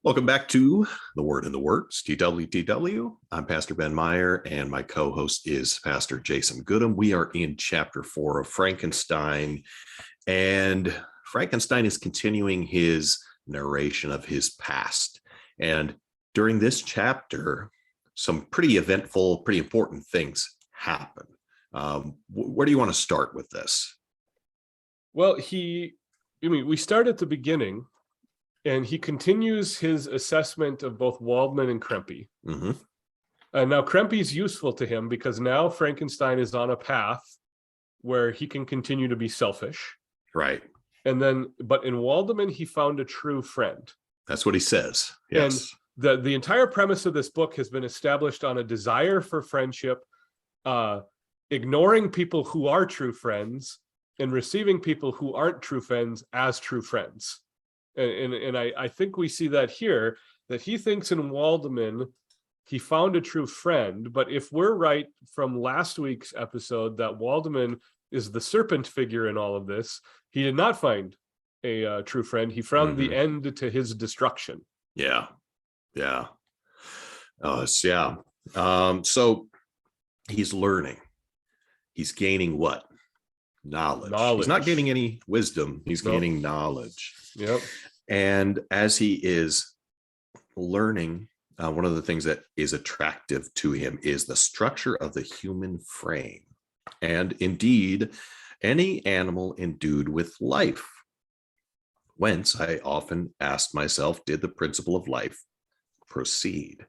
Welcome back to The Word in the Works, TWTW. I'm Pastor Ben Meyer, and my co-host is Pastor Jason Goodham. We are in chapter 4 of Frankenstein, and Frankenstein is continuing his narration of his past. And during this chapter, some pretty eventful, pretty important things happen. Where do you want to start with this? Well, we start at the beginning, and he continues his assessment of both Waldman and Krempe. Mm-hmm. Now, Krempe's useful to him because now Frankenstein is on a path where he can continue to be selfish. Right. But in Waldman, he found a true friend. That's what he says. Yes. And the entire premise of this book has been established on a desire for friendship, ignoring people who are true friends, and receiving people who aren't true friends as true friends. And I think we see that here, that he thinks in Waldman, he found a true friend. But if we're right from last week's episode that Waldman is the serpent figure in all of this, he did not find a true friend. He found the end to his destruction. Yeah. So he's learning. He's gaining what? Knowledge. He's not gaining any wisdom. He's gaining knowledge. Yep. And as he is learning, one of the things that is attractive to him is the structure of the human frame. And indeed, any animal endued with life. Whence I often asked myself, did the principle of life proceed?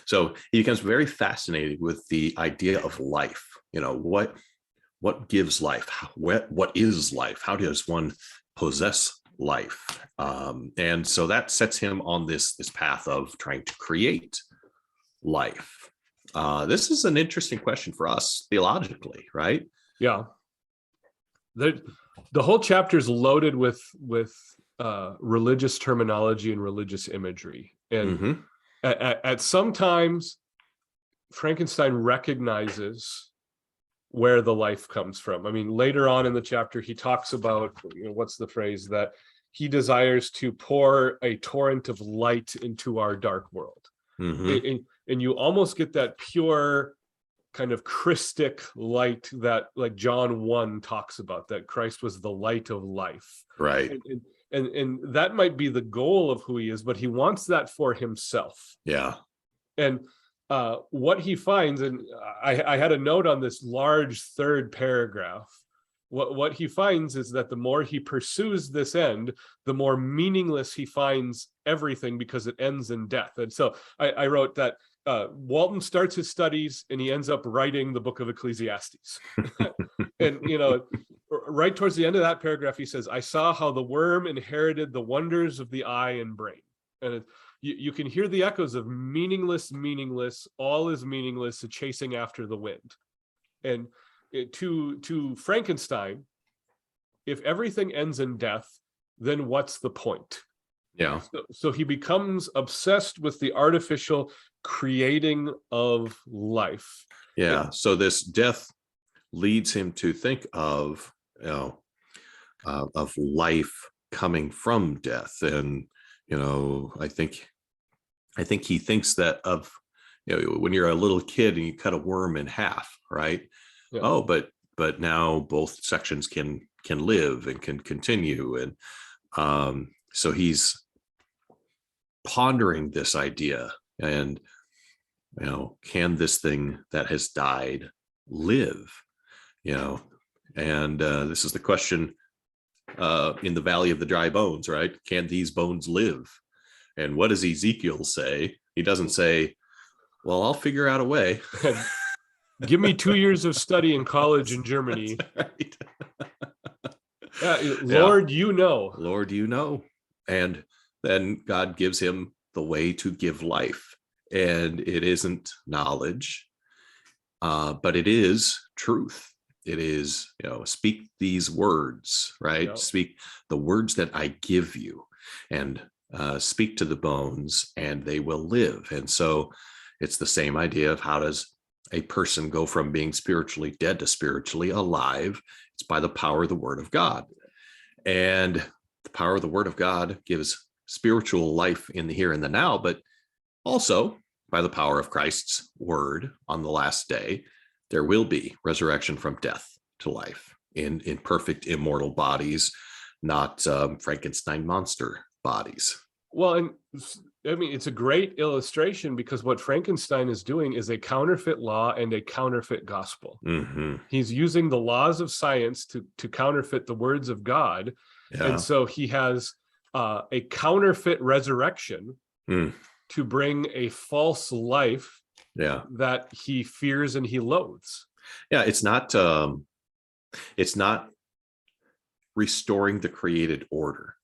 So he becomes very fascinated with the idea of life. You know, what gives life? What is life? How does one possess life? And so that sets him on this path of trying to create life. This is an interesting question for us theologically, right? Yeah. The whole chapter is loaded with religious terminology and religious imagery. And at some times, Frankenstein recognizes where the life comes from. I mean, later on in the chapter, he talks about, what's the phrase, that he desires to pour a torrent of light into our dark world. And you almost get that pure kind of Christic light that, like John 1 talks about, that Christ was the light of life. Right. And that might be the goal of who he is, but he wants that for himself. Yeah. And what he finds, and I had a note on this large third paragraph, what he finds is that the more he pursues this end, the more meaningless he finds everything, because it ends in death. And so I wrote that Walton starts his studies and he ends up writing the book of Ecclesiastes. And, right towards the end of that paragraph, he says, I saw how the worm inherited the wonders of the eye and brain. And you can hear the echoes of meaningless, all is meaningless, chasing after the wind. And to Frankenstein, if everything ends in death, then what's the point? Yeah. So he becomes obsessed with the artificial creating of life. Yeah. So this death leads him to think of life coming from death. And I think he thinks that of, when you're a little kid and you cut a worm in half, right? Yeah. Oh, but now both sections can live and can continue. And so he's pondering this idea, and, can this thing that has died live? And this is the question in the Valley of the Dry Bones, right? Can these bones live? And what does Ezekiel say? He doesn't say, well, I'll figure out a way. Give me 2 years of study in college in Germany. Right. Lord, Lord, And then God gives him the way to give life. And it isn't knowledge, but it is truth. It is, speak these words, right? Yep. Speak the words that I give you, and speak to the bones and they will live. And so it's the same idea of, how does a person go from being spiritually dead to spiritually alive? It's by the power of the word of God. And the power of the word of God gives spiritual life in the here and the now, but also by the power of Christ's word on the last day, there will be resurrection from death to life in perfect immortal bodies, not Frankenstein monster bodies. Well, and I mean, it's a great illustration because what Frankenstein is doing is a counterfeit law and a counterfeit gospel. Mm-hmm. He's using the laws of science to counterfeit the words of God. Yeah. And so he has a counterfeit resurrection to bring a false life that he fears and he loathes. Yeah, it's not restoring the created order.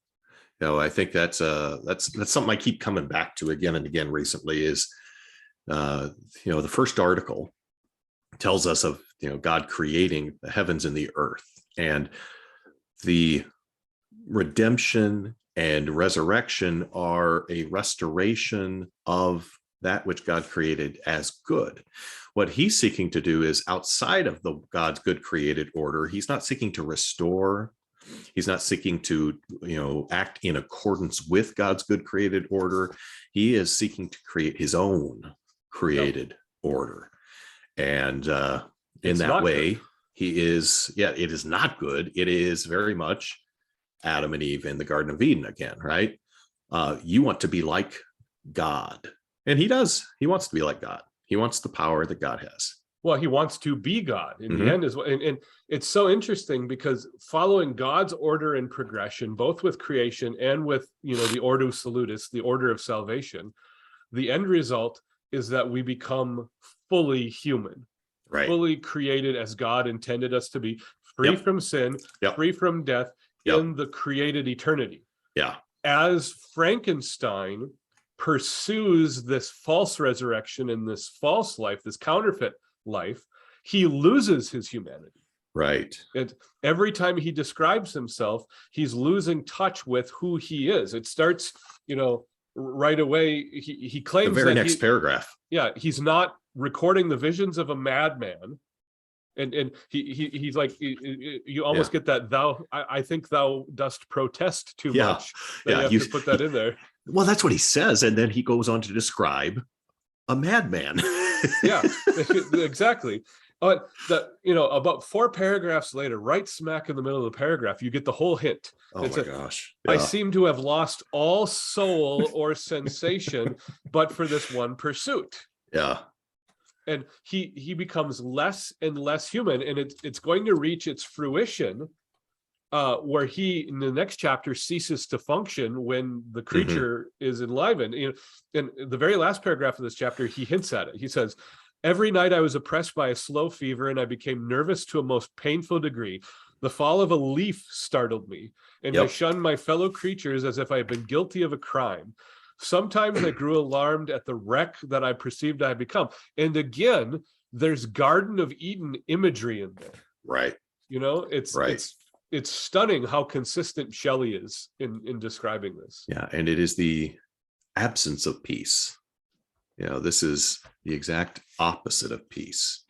I think that's something I keep coming back to again and again recently is, the first article tells us of, God creating the heavens and the earth, and the redemption and resurrection are a restoration of that which God created as good. What he's seeking to do is outside of God's good created order. He's not seeking to restore. He's not seeking to, act in accordance with God's good created order. He is seeking to create his own created order. And in that way, he is, it is not good. It is very much Adam and Eve in the Garden of Eden again, right? You want to be like God. And he does. He wants to be like God. He wants the power that God has. Well, he wants to be God in the end as well. And it's so interesting because following God's order and progression, both with creation and with, the Ordo Salutis, the order of salvation, the end result is that we become fully human, right? Fully created as God intended us to be, free from sin, free from death, in the created eternity. Yeah. As Frankenstein pursues this false resurrection and this false life, this counterfeit life, he loses his humanity. Right. And every time he describes himself, he's losing touch with who he is. It starts, right away. He claims the very next paragraph. Yeah, he's not recording the visions of a madman. And he's like, you almost get that I think thou dost protest too much. You have to put that in there. Well, that's what he says. And then he goes on to describe a madman. Yeah, exactly. About 4 paragraphs later, right smack in the middle of the paragraph, you get the whole hint. Oh my gosh. I seem to have lost all soul or sensation, but for this one pursuit. Yeah. And he becomes less and less human, and it's going to reach its fruition where he, in the next chapter, ceases to function when the creature is enlivened. In the very last paragraph of this chapter, he hints at it. He says, "Every night I was oppressed by a slow fever, and I became nervous to a most painful degree. The fall of a leaf startled me, and I shunned my fellow creatures as if I had been guilty of a crime. Sometimes I grew alarmed at the wreck that I perceived I had become." And again, there's Garden of Eden imagery in there. Right. It's stunning how consistent Shelley is in describing this. Yeah, and it is the absence of peace. This is the exact opposite of peace.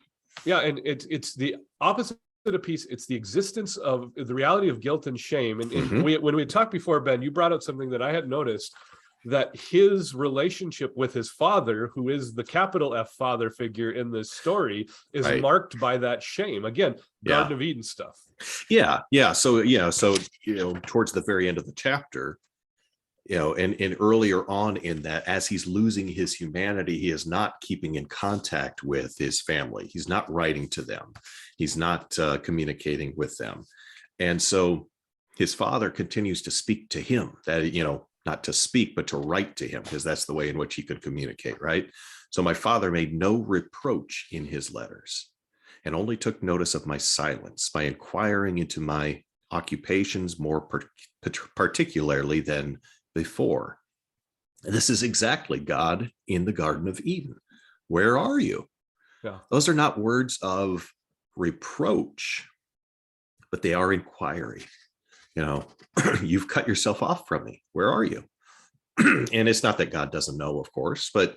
Yeah, and it's the opposite of peace. It's the existence of the reality of guilt and shame. And when we had talked before, Ben, you brought up something that I had noticed, that his relationship with his father, who is the capital F father figure in this story, is marked by that shame. Again, Garden of Eden stuff. Yeah. So towards the very end of the chapter, and earlier on in that, as he's losing his humanity, he is not keeping in contact with his family. He's not writing to them. He's not communicating with them. And so his father continues to speak to him, that, not to speak, but to write to him, because that's the way in which he could communicate, right? So my father made no reproach in his letters, and only took notice of my silence by inquiring into my occupations more particularly than before. This is exactly God in the Garden of Eden. Where are you? Yeah. Those are not words of reproach, but they are inquiry. You've cut yourself off from me. Where are you? And it's not that God doesn't know, of course, but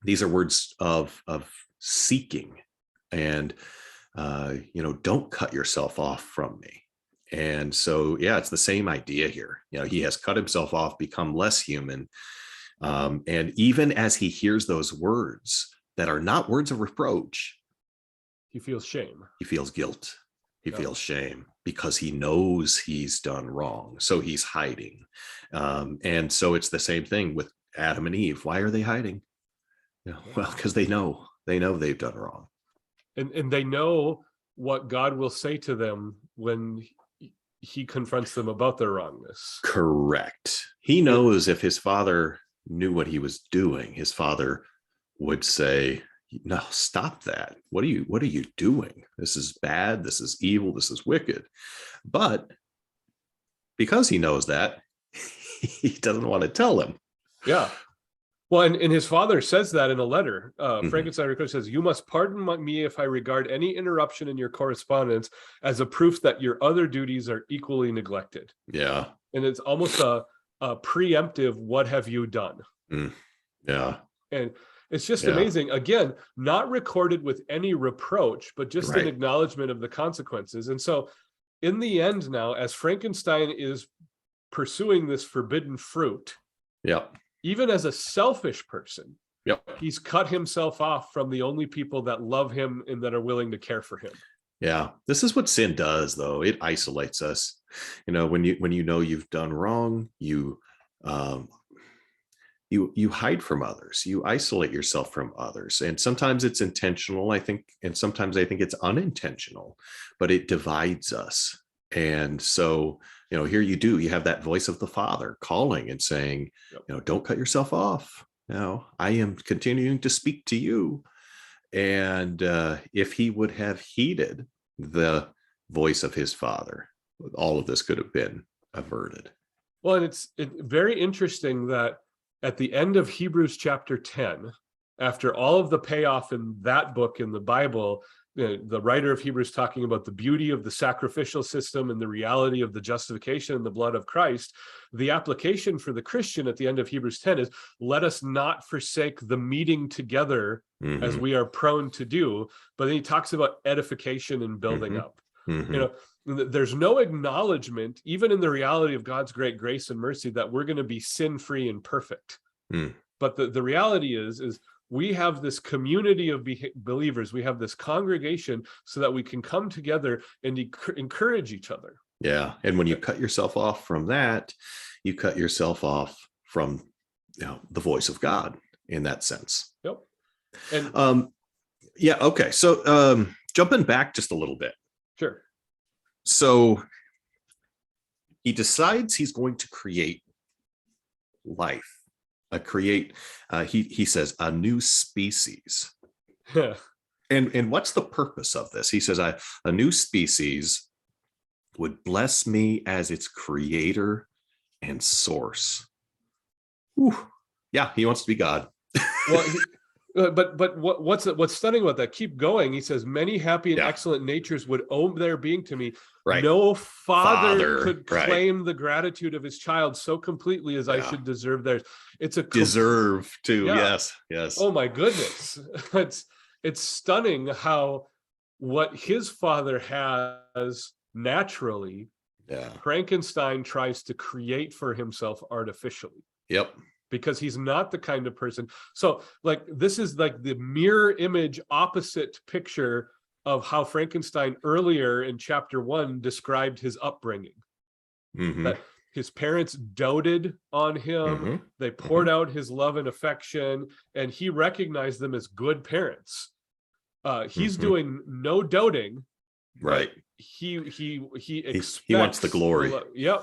these are words of seeking, and don't cut yourself off from me. And so, yeah, it's the same idea here. He has cut himself off, become less human. And even as he hears those words that are not words of reproach, he feels shame. He feels guilt. He Yeah. feels shame because he knows he's done wrong. So he's hiding. And so it's the same thing with Adam and Eve. Why are they hiding? Well, because they know they've done wrong. And they know what God will say to them when he confronts them about their wrongness. Correct. He knows if his father knew what he was doing, his father would say, no, stop that. What are you doing? This is bad. This is evil. This is wicked. But because he knows that, he doesn't want to tell him. Yeah. Well, and his father says that in a letter. Frankenstein says, "You must pardon me if I regard any interruption in your correspondence as a proof that your other duties are equally neglected." Yeah. And it's almost a preemptive, what have you done? Yeah. And it's just amazing. Again, not recorded with any reproach, but just an acknowledgement of the consequences. And so in the end now, as Frankenstein is pursuing this forbidden fruit, even as a selfish person, he's cut himself off from the only people that love him and that are willing to care for him. Yeah, this is what sin does, though. It isolates us. When you know you've done wrong, you hide from others. You isolate yourself from others, and sometimes it's intentional, I think, and sometimes I think it's unintentional. But it divides us, and so here you have that voice of the Father calling and saying, don't cut yourself off. I am continuing to speak to you. And if he would have heeded the voice of his Father, all of this could have been averted. Well, and it's very interesting that at the end of Hebrews chapter 10, after all of the payoff in that book in the Bible, the writer of Hebrews talking about the beauty of the sacrificial system and the reality of the justification in the blood of Christ, the application for the Christian at the end of Hebrews 10 is, let us not forsake the meeting together as we are prone to do. But then he talks about edification and building up. There's no acknowledgement, even in the reality of God's great grace and mercy, that we're going to be sin-free and perfect. But the reality is we have this community of believers. We have this congregation so that we can come together and encourage each other. Yeah. And when you cut yourself off from that, you cut yourself off from the voice of God in that sense. Yep. And okay. So jumping back just a little bit. Sure. So he decides he's going to create life. He says a new species. And what's the purpose of this? He says a new species would bless me as its creator and source. Whew. Yeah, he wants to be God. Well, but what's stunning about that? Keep going. He says, many happy and excellent natures would owe their being to me. Right. No father could claim the gratitude of his child so completely as I should deserve theirs. It's a deserve to. Yes. Oh my goodness. It's stunning how what his father has naturally, Frankenstein tries to create for himself artificially. Yep. Because he's not the kind of person. So this is like the mirror image opposite picture of how Frankenstein earlier in chapter 1 described his upbringing. That his parents doted on him. They poured out his love and affection, and he recognized them as good parents. He's doing no doting. Right. He wants the glory.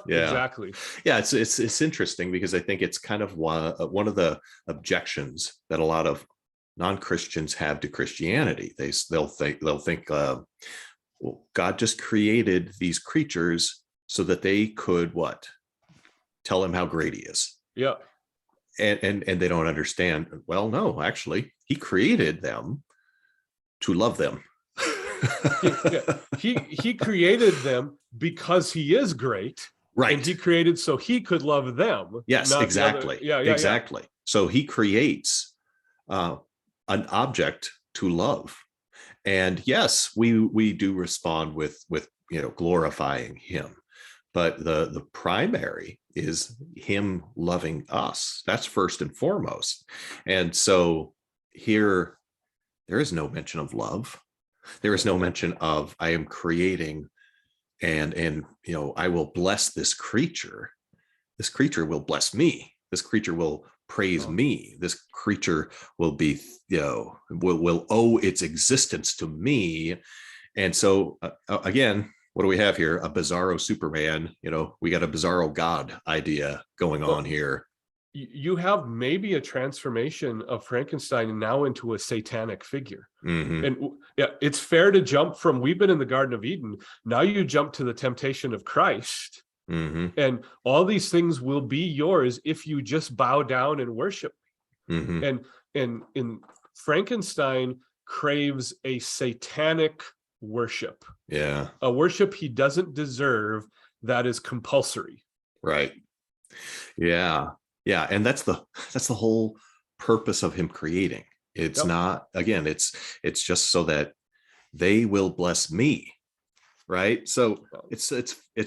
Exactly. Yeah, it's interesting because I think it's kind of one of the objections that a lot of non-Christians have to Christianity. They'll think well, God just created these creatures so that they could tell him how great he is. Yeah. And they don't understand. Well, no, actually, he created them to love them. He created them because he is great, right? And he created so he could love them. Yes, exactly. Exactly. So he creates an object to love, and yes, we do respond with glorifying him. but the primary is him loving us. That's first and foremost. And so here there is no mention of love. There is no mention of I am creating and I will bless this creature. This creature will bless me. This creature will praise me. This creature will be, will owe its existence to me. And so again, what do we have here? A bizarro Superman. We got a bizarro God idea going on here. You have maybe a transformation of Frankenstein now into a satanic figure. Mm-hmm. And yeah, it's fair to jump from, we've been in the Garden of Eden. Now you jump to the temptation of Christ. Mm-hmm. And all these things will be yours if you just bow down and worship. Mm-hmm. And in Frankenstein craves a satanic worship. Yeah. A worship he doesn't deserve, that is compulsory. Right. Yeah. Yeah. And that's the whole purpose of him creating. It's not, again, it's just so that they will bless me. Right. So it's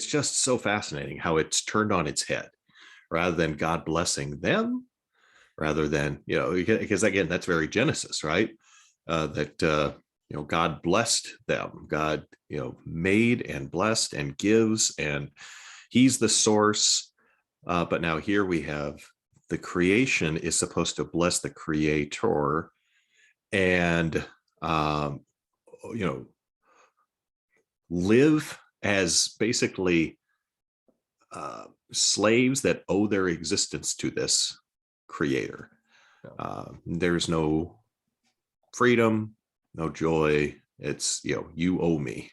just so fascinating how it's turned on its head, rather than God blessing them, rather than, because again, that's very Genesis, right? God blessed them. God, made and blessed and gives, and he's the source. But now here we have the creation is supposed to bless the creator, and, live as basically slaves that owe their existence to this creator. There's no freedom, no joy. It's, you owe me.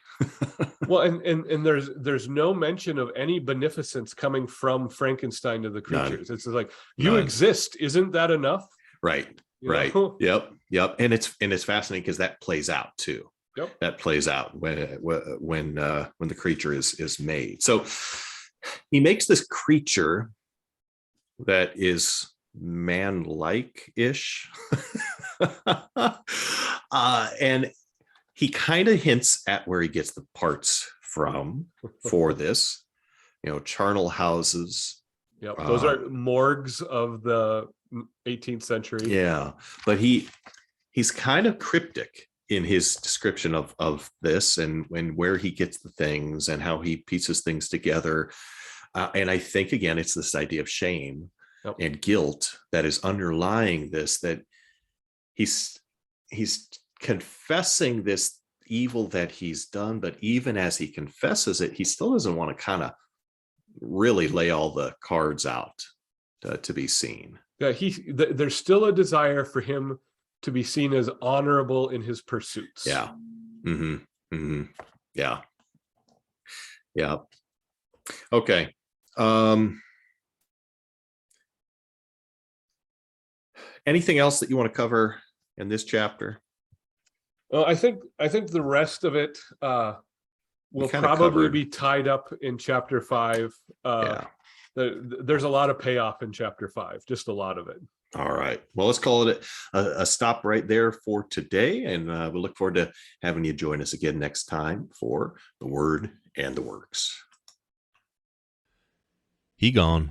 Well, and there's no mention of any beneficence coming from Frankenstein to the creatures. None. It's like, you exist. Isn't that enough? Right. Right. Yep. And it's fascinating because that plays out too. Yep. That plays out when the creature is made. So he makes this creature that is man-like-ish, and he kind of hints at where he gets the parts from for this. Charnel houses. Yep, those are morgues of the 18th century. Yeah, but he's kind of cryptic in his description of this, and where he gets the things and how he pieces things together. And I think, again, it's this idea of shame and guilt that is underlying this, that he's confessing this evil that he's done, but even as he confesses it, he still doesn't want to kind of really lay all the cards out to be seen. Yeah, there's still a desire for him to be seen as honorable in his pursuits. Yeah. Mm-hmm. Mm-hmm. Yeah. Yeah. Okay. Anything else that you want to cover in this chapter? Well, I think the rest of it will probably be tied up in chapter 5. There's a lot of payoff in chapter 5, just a lot of it. All right. Well, let's call it a stop right there for today. And we'll look forward to having you join us again next time for The Word and the Works. He gone.